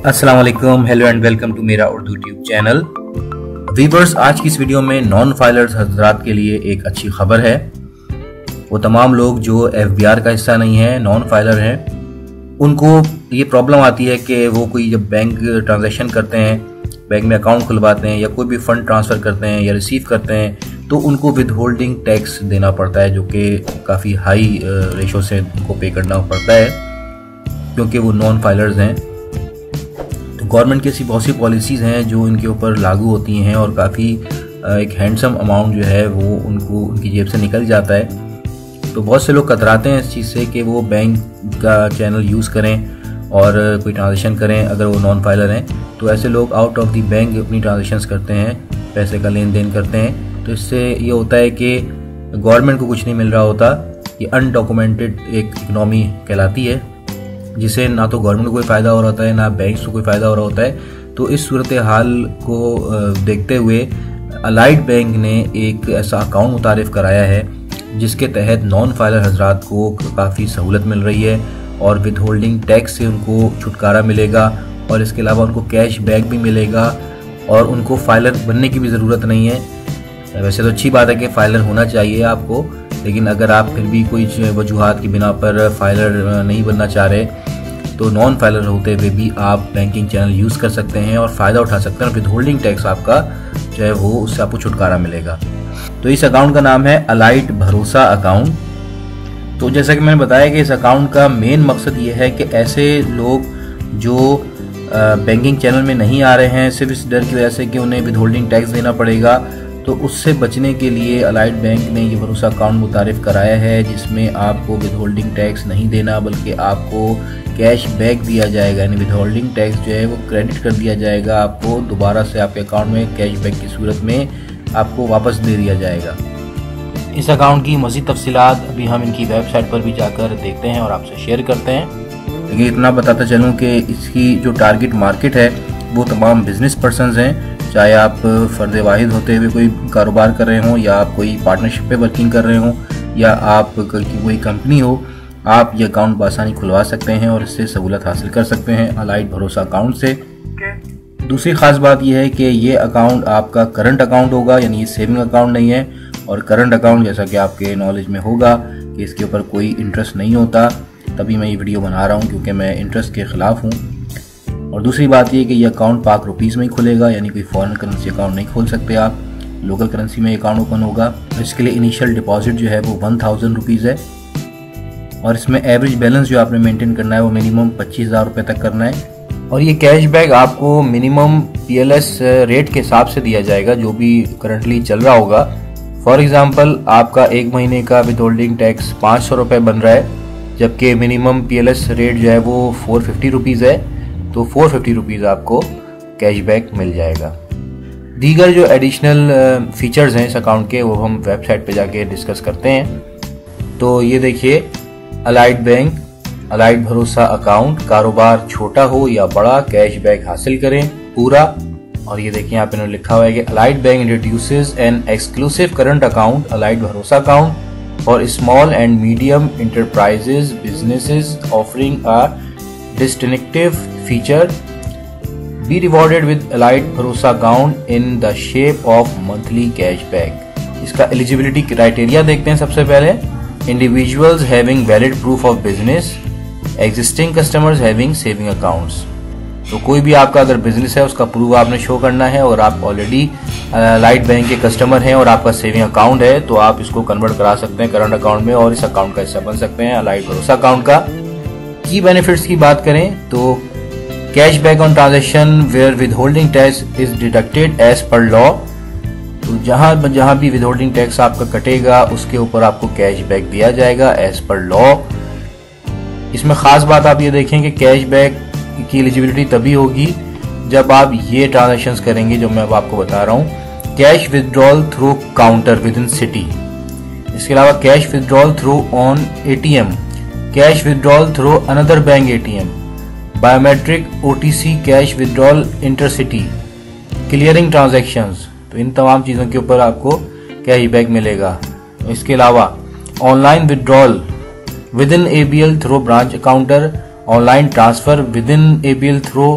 अस्सलाम वालेकुम, hello and welcome to मेरा उर्दू ट्यूब चैनल। वीवर्स, आज की इस वीडियो में नॉन फाइलर्स हजरात के लिए एक अच्छी खबर है। वो तमाम लोग जो एफबीआर का हिस्सा नहीं है, नॉन फाइलर हैं, उनको ये प्रॉब्लम आती है कि वो कोई जब बैंक ट्रांजैक्शन करते हैं, बैंक में अकाउंट खुलवाते हैं या कोई भी फंड ट्रांसफ़र करते हैं या रिसीव करते हैं, तो उनको विद होल्डिंग टैक्स देना पड़ता है, जो कि काफ़ी हाई रेशो से उनको पे करना पड़ता है क्योंकि वो नॉन फाइलर्स हैं। तो गवर्नमेंट की ऐसी बहुत सी पॉलिसीज़ हैं जो इनके ऊपर लागू होती हैं और काफ़ी एक हैंडसम अमाउंट जो है वो उनको उनकी जेब से निकल जाता है। तो बहुत से लोग कतराते हैं इस चीज़ से कि वो बैंक का चैनल यूज़ करें और कोई ट्रांजेक्शन करें अगर वो नॉन फाइलर हैं। तो ऐसे लोग आउट ऑफ द बैंक अपनी ट्रांजेक्शन्स करते हैं, पैसे का लेन देन करते हैं। तो इससे ये होता है कि गवर्नमेंट को कुछ नहीं मिल रहा होता। ये अनडॉक्यूमेंटेड एक इकनॉमी कहलाती है, जिसे ना तो गवर्नमेंट को कोई फ़ायदा हो रहा होता है ना बैंक्स को कोई फ़ायदा हो रहा होता है। तो इस सूरत हाल को देखते हुए अलाइड बैंक ने एक ऐसा अकाउंट मुतारिफ कराया है जिसके तहत नॉन फाइलर हजरात को काफ़ी सहूलत मिल रही है और विद होल्डिंग टैक्स से उनको छुटकारा मिलेगा और इसके अलावा उनको कैश बैक भी मिलेगा और उनको फाइलर बनने की भी ज़रूरत नहीं है। वैसे तो अच्छी बात है कि फ़ाइलर होना चाहिए आपको, लेकिन अगर आप फिर भी कोई वजूहात की बिना पर फाइलर नहीं बनना चाह रहे तो नॉन फाइलर होते हुए भी आप बैंकिंग चैनल यूज़ कर सकते हैं और फ़ायदा उठा सकते हैं। विद होल्डिंग टैक्स आपका जो है वो उससे आपको छुटकारा मिलेगा। तो इस अकाउंट का नाम है अलाइड भरोसा अकाउंट। तो जैसा कि मैंने बताया कि इस अकाउंट का मेन मकसद ये है कि ऐसे लोग जो बैंकिंग चैनल में नहीं आ रहे हैं सिर्फ इस डर की वजह से कि उन्हें विद होल्डिंग टैक्स देना पड़ेगा, तो उससे बचने के लिए अलाइड बैंक ने ये भरोसा अकाउंट मुतारिफ कराया है जिसमें आपको विद होल्डिंग टैक्स नहीं देना बल्कि आपको कैश बैक दिया जाएगा। यानी विद होल्डिंग टैक्स जो है वो क्रेडिट कर दिया जाएगा, आपको दोबारा से आपके अकाउंट में कैश बैक की सूरत में आपको वापस दे दिया जाएगा। इस अकाउंट की मज़ीद तफसीलात अभी हम इनकी वेबसाइट पर भी जाकर देखते हैं और आपसे शेयर करते हैं। लेकिन इतना बताता चलूँ कि इसकी जो टारगेट मार्केट है वो तमाम बिजनेस पर्सनस हैं, चाहे आप फ़र्द वाहिद होते हुए कोई कारोबार कर रहे हों या आप कोई पार्टनरशिप पे वर्किंग कर रहे हों या आप कोई कंपनी हो, आप ये अकाउंट बआसानी खुलवा सकते हैं और इससे सहूलत हासिल कर सकते हैं अलाइड भरोसा अकाउंट से। दूसरी ख़ास बात यह है कि ये अकाउंट आपका करंट अकाउंट होगा, यानी ये सेविंग अकाउंट नहीं है। और करंट अकाउंट जैसा कि आपके नॉलेज में होगा कि इसके ऊपर कोई इंटरेस्ट नहीं होता, तभी मैं ये वीडियो बना रहा हूँ क्योंकि मैं इंटरेस्ट के ख़िलाफ़ हूँ। और दूसरी बात ये कि ये अकाउंट पाक रुपीज़ में ही खुलेगा, यानी कोई फॉरेन करेंसी अकाउंट नहीं खोल सकते आप, लोकल करेंसी में अकाउंट ओपन होगा। इसके लिए इनिशियल डिपॉजिट जो है वो 1000 रुपीज़ है और इसमें एवरेज बैलेंस जो आपने मेंटेन करना है वो मिनिमम 25,000 रुपये तक करना है। और ये कैश बैक आपको मिनिमम PLS रेट के हिसाब से दिया जाएगा जो भी करंटली चल रहा होगा। फॉर एग्जांपल, आपका एक महीने का विद होल्डिंग टैक्स 500 रुपये बन रहा है, जबकि मिनिमम PLS रेट जो है वो 450 रुपीज़ है, तो 450 रुपीज़ आपको कैशबैक मिल जाएगा। दीगर जो एडिशनल फीचर्स हैं इस अकाउंट के वो हम वेबसाइट पे जाके डिस्कस करते हैं। तो ये देखिए, allied bank allied Bharosa account, कारोबार छोटा हो या बड़ा कैशबैक हासिल करें पूरा। और ये देखिए यहाँ पे इन्होंने लिखा हुआ है कि Allied bank introduces an exclusive current account Allied Bharosa account for small and medium enterprises businesses offering a distinctive feature, be rewarded with Allied Bharosa account in the shape of monthly cashback। इसका एलिजिबिलिटी क्राइटेरिया देखते हैं। सबसे पहले, individuals having valid proof of business, existing customers having saving accounts. तो कोई भी आपका अगर बिजनेस है उसका प्रूफ आपने शो करना है और आप ऑलरेडी अलाइड बैंक के कस्टमर हैं और आपका सेविंग अकाउंट है तो आप इसको कन्वर्ट करा सकते हैं करंट अकाउंट में और इस अकाउंट का हिस्सा बन सकते हैं अलाइड भरोसा अकाउंट का। की बेनिफिट्स की बात करें तो cash back on transaction where withholding tax is deducted as per law. तो जहां भी विद होल्डिंग टैक्स आपका कटेगा उसके ऊपर आपको कैश बैक दिया जाएगा एज पर लॉ। इसमें खास बात आप ये देखें कि कैश बैक की एलिजिबिलिटी तभी होगी जब आप ये ट्रांजेक्शन्स करेंगे जो मैं अब आपको बता रहा हूँ। Cash withdrawal through counter with in city, इसके अलावा cash withdrawal through on ATM, cash withdrawal through another bank ATM, biometric OTC cash withdrawal intercity, clearing transactions. तो इन तमाम चीज़ों के ऊपर आपको कैश बैक मिलेगा। इसके अलावा online withdrawal with in ABL through branch counter, online transfer with in ABL through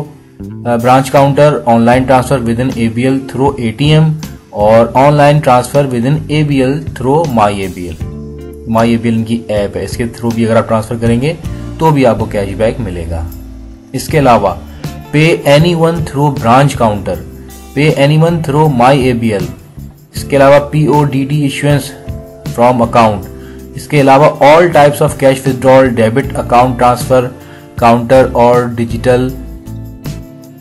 branch counter, online transfer with in ABL through ATM और online transfer with in ABL through my ABL की app है, इसके through भी अगर आप transfer करेंगे तो भी आपको कैशबैक मिलेगा। इसके अलावा पे एनीवन थ्रू ब्रांच काउंटर, पे एनीवन थ्रू माई ABL, इसके अलावा PODD इश्यूएंस फ्रॉम अकाउंट, इसके अलावा all types of cash withdrawal, debit account transfer, counter और डिजिटल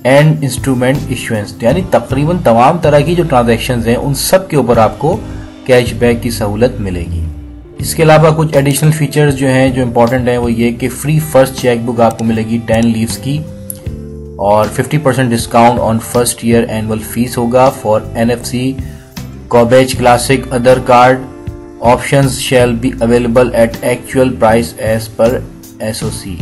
एंड इंस्ट्रूमेंट इश्यूएंस, यानी तकरीबन तमाम तरह की जो ट्रांजैक्शंस हैं उन सब के ऊपर आपको कैशबैक की सहूलत मिलेगी। इसके अलावा कुछ एडिशनल फीचर्स जो हैं जो इंपॉर्टेंट हैं वो ये कि फ्री फर्स्ट चेकबुक आपको मिलेगी 10 लीव्स की और 50% discount on first year annual fees होगा फॉर NFC, कॉबेज classic, other card options shall be available at actual price as per SOC।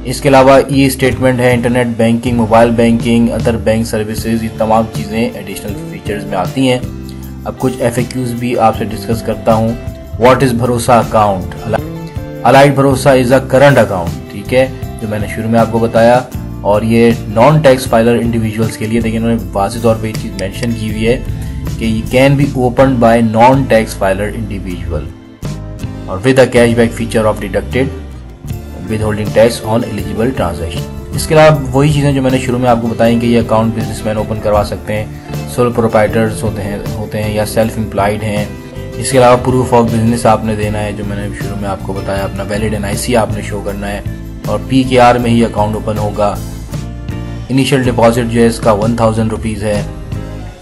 इसके अलावा ये स्टेटमेंट है, internet banking, mobile banking, other bank services, ये तमाम चीज़ें एडिशनल फीचर्स में आती हैं। अब कुछ FAQs भी आपसे डिस्कस करता हूँ। व्हाट इज़ भरोसा अकाउंट? अलाइड भरोसा इज़ अ करंट अकाउंट, ठीक है, जो मैंने शुरू में आपको बताया, और ये नॉन टैक्स फाइलर इंडिविजुअल्स के लिए, लेकिन उन्होंने वाज़ेह तौर पर ये चीज़ मैंशन की हुई है कि ये can be open by non tax filer individual और with a cashback feature of deducted withholding tax on eligible transaction. इसके अलावा वही चीज़ें जो मैंने शुरू में आपको बताई कि ये अकाउंट बिजनेसमैन ओपन करवा सकते हैं, सोल प्रोप्राइटर्स होते हैं या सेल्फ एम्प्लॉयड हैं। इसके अलावा प्रूफ ऑफ बिजनेस आपने देना है, जो मैंने शुरू में आपको बताया, अपना वैलिड NIC आपने शो करना है और PKR में ही अकाउंट ओपन होगा। इनिशियल डिपॉजिट जो है इसका 1000 रुपीज़ है।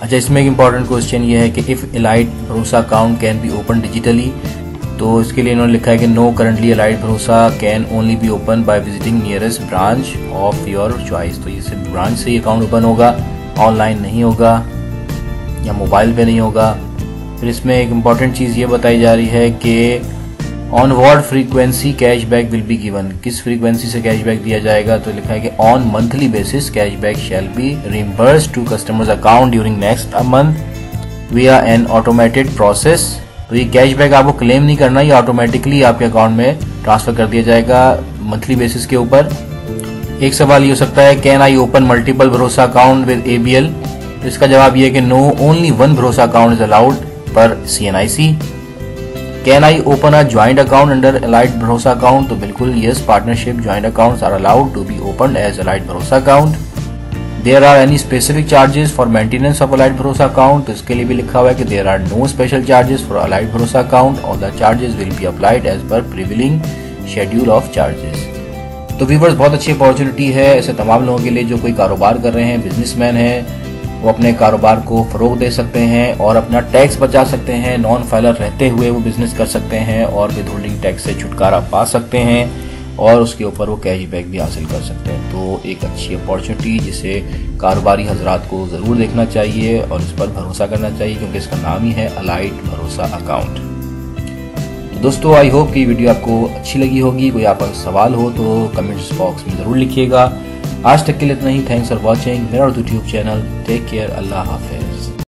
अच्छा, इसमें एक इम्पॉर्टेंट क्वेश्चन ये है कि if allied Bharosa account can be open digitally, तो इसके लिए इन्होंने लिखा है कि नो करंटली एलाइड भरोसा can only B open by visiting nearest branch of your choice. तो ये सिर्फ ब्रांच से ही अकाउंट ओपन होगा, ऑनलाइन नहीं होगा या मोबाइल पे नहीं होगा। फिर इसमें एक इम्पॉर्टेंट चीज़ ये बताई जा रही है कि on what frequency cashback will be given, किस फ्रीक्वेंसी से कैशबैक दिया जाएगा। तो लिखा है कि on monthly basis cashback shall be reimbursed to customers account during next month via an automated process. तो ये कैशबैक आपको क्लेम नहीं करना, ये ऑटोमेटिकली आपके अकाउंट में ट्रांसफर कर दिया जाएगा मंथली बेसिस के ऊपर। एक सवाल ये हो सकता है, can I open multiple Bharosa account with ABL? तो इसका जवाब ये है कि no, only one Bharosa account is allowed per CNIC। Can I open a joint account under Allied Bharosa account? तो बिल्कुल yes, partnership joint accounts are allowed to be open as Allied Bharosa account. There are any specific charges for maintenance of Allied Bharosa account? तो इसके लिए भी लिखा हुआ है कि there are no special charges for allied Bharosa account और the charges will be applied as per prevailing schedule of charges. तो व्यूअर्स, बहुत अच्छी अपॉर्चुनिटी है ऐसे तमाम लोगों के लिए जो कोई कारोबार कर रहे हैं, बिजनेसमैन हैं, वो अपने कारोबार को फ़रोग दे सकते हैं और अपना टैक्स बचा सकते हैं। नॉन फाइलर रहते हुए वो बिज़नेस कर सकते हैं और विद होल्डिंग टैक्स से छुटकारा पा सकते हैं और उसके ऊपर वो कैशबैक भी हासिल कर सकते हैं। तो एक अच्छी अपॉर्चुनिटी जिसे कारोबारी हजरात को ज़रूर देखना चाहिए और इस पर भरोसा करना चाहिए, क्योंकि इसका नाम ही है अलाइड भरोसा अकाउंट। तो दोस्तों, आई होप कि वीडियो आपको अच्छी लगी होगी। कोई आपका सवाल हो तो कमेंट्स बॉक्स में ज़रूर लिखिएगा। आज तक के लिए इतना ही। थैंक्स फॉर वॉचिंग मेरा Urdu tube channel. Take care. अल्लाह हाफिज़।